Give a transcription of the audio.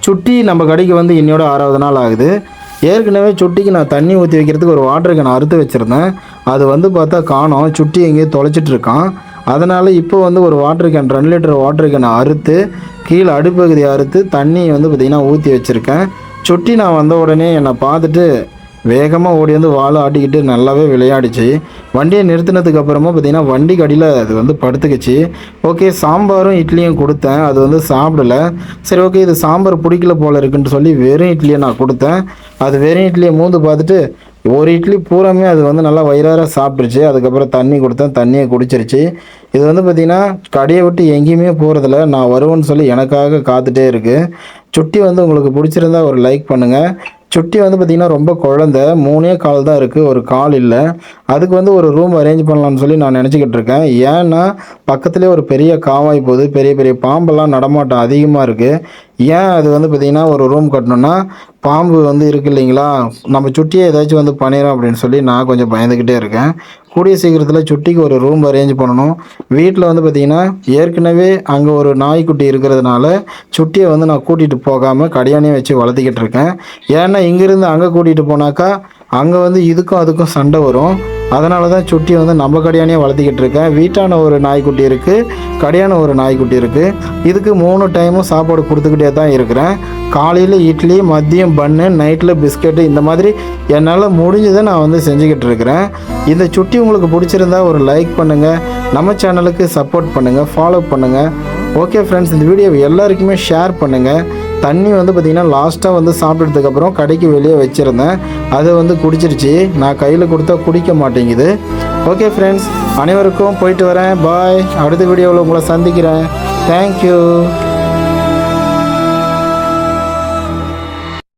சுட்டி நம்ம கடைக்கு வந்து இன்னையோட 6வது நாள் ஆகுது. ஏற்கனவே சுட்டிக்கு நான் தண்ணி ஊற்றி வைக்கிறதுக்கு ஒரு வாட்டர் கேன் அறுத்து வச்சுருந்தேன். அது வந்து பார்த்தா காணோம். சுட்டி எங்கேயோ தொலைச்சிட்ருக்கான். அதனால் இப்போ வந்து ஒரு வாட்டர் கேன் 2 லிட்டர் வாட்டர் கேனை அறுத்து கீழே அடிப்பகுதியை அறுத்து தண்ணி வந்து பார்த்திங்கன்னா ஊற்றி வச்சுருக்கேன். சுட்டி நான் வந்த உடனே என்னை பார்த்துட்டு வேகமாக ஓடி வந்து வாழை ஆட்டிக்கிட்டு நல்லாவே விளையாடிச்சு. வண்டியை நிறுத்தினதுக்கு அப்புறமா பார்த்திங்கன்னா வண்டிக்கு அடியில் அது வந்து படுத்துக்கிச்சு. ஓகே, சாம்பாரும் இட்லியும் கொடுத்தேன். அது வந்து சாப்பிடல. சரி, ஓகே, இது சாம்பார் பிடிக்கல போல் இருக்குன்னு சொல்லி வெறும் இட்லியை நான் கொடுத்தேன். அது வெறும் இட்லியை மூந்து பார்த்துட்டு ஒரு இட்லி பூராமே அது வந்து நல்லா வயிறார சாப்பிட்ருச்சு. அதுக்கப்புறம் தண்ணி கொடுத்தேன், தண்ணியை குடிச்சிருச்சு. இது வந்து பார்த்திங்கன்னா கடையை விட்டு எங்கேயுமே போகிறதில்ல. நான் வருவேன்னு சொல்லி எனக்காக காத்துட்டே இருக்குது. சுட்டி வந்து உங்களுக்கு பிடிச்சிருந்தா ஒரு லைக் பண்ணுங்கள். சுட்டி வந்து பார்த்திங்கன்னா ரொம்ப குழந்த, 3 கால் தான் இருக்குது, ஒரு கால் இல்லை. அதுக்கு வந்து ஒரு ரூம் அரேஞ்ச் பண்ணலான்னு சொல்லி நான் நினச்சிக்கிட்டு இருக்கேன். ஏன்னா பக்கத்துலேயே ஒரு பெரிய காவாய் போகுது, பெரிய பெரிய பாம்பெல்லாம் நடமாட்டம் அதிகமாக இருக்குது. ஏன் அது வந்து பார்த்திங்கன்னா ஒரு ரூம் கட்டணுன்னா பாம்பு வந்து இருக்குது இல்லைங்களா, நம்ம சுட்டியை ஏதாச்சும் வந்து பண்ணிடும் அப்படின்னு சொல்லி நான் கொஞ்சம் பயந்துக்கிட்டே இருக்கேன். கூடிய சீக்கிரத்தில் சுட்டிக்கு ஒரு ரூம் அரேஞ்ச் பண்ணணும். வீட்டில் வந்து பார்த்திங்கன்னா ஏற்கனவே அங்கே ஒரு நாய்க்குட்டி இருக்கிறதுனால சுட்டியை வந்து நான் கூட்டிகிட்டு போகாமல் கடையானையும் வச்சு வளர்த்திக்கிட்டு இருக்கேன். ஏன்னா இங்கேருந்து அங்கே கூட்டிகிட்டு போனாக்கா அங்கே வந்து இதுக்கும் அதுக்கும் சண்டை வரும். அதனால தான் சுட்டியை வந்து நம்ம கடையானையே வளர்த்திக்கிட்டு இருக்கேன். வீட்டான ஒரு நாய்க்குட்டி இருக்குது, கடையான ஒரு நாய்க்குட்டி இருக்குது. இதுக்கு 3 டைமும் சாப்பாடு கொடுத்துக்கிட்டே தான் இருக்கிறேன். காலையில் இட்லி, மதியம் பன்னு, நைட்டில் பிஸ்கெட்டு, இந்த மாதிரி என்னால் முடிஞ்சதை நான் வந்து செஞ்சுக்கிட்டு இருக்கிறேன். இந்த சுட்டி உங்களுக்கு பிடிச்சிருந்தா ஒரு லைக் பண்ணுங்கள், நம்ம சேனலுக்கு சப்போர்ட் பண்ணுங்கள், ஃபாலோ பண்ணுங்கள். ஓகே ஃப்ரெண்ட்ஸ், இந்த வீடியோவை எல்லாருக்குமே ஷேர் பண்ணுங்கள். தண்ணி வந்து பார்த்திங்கன்னா லாஸ்ட்டாக வந்து சாப்பிட்டதுக்கப்புறம் கடைக்கு வெளியே வச்சுருந்தேன். அதை வந்து குடிச்சிருச்சு. நான் கையில் கொடுத்தா குடிக்க மாட்டேங்குது. ஓகே ஃப்ரெண்ட்ஸ், அனைவருக்கும் போயிட்டு வரேன். பாய். அடுத்த வீடியோவில் உங்களை சந்திக்கிறேன். தேங்க்யூ.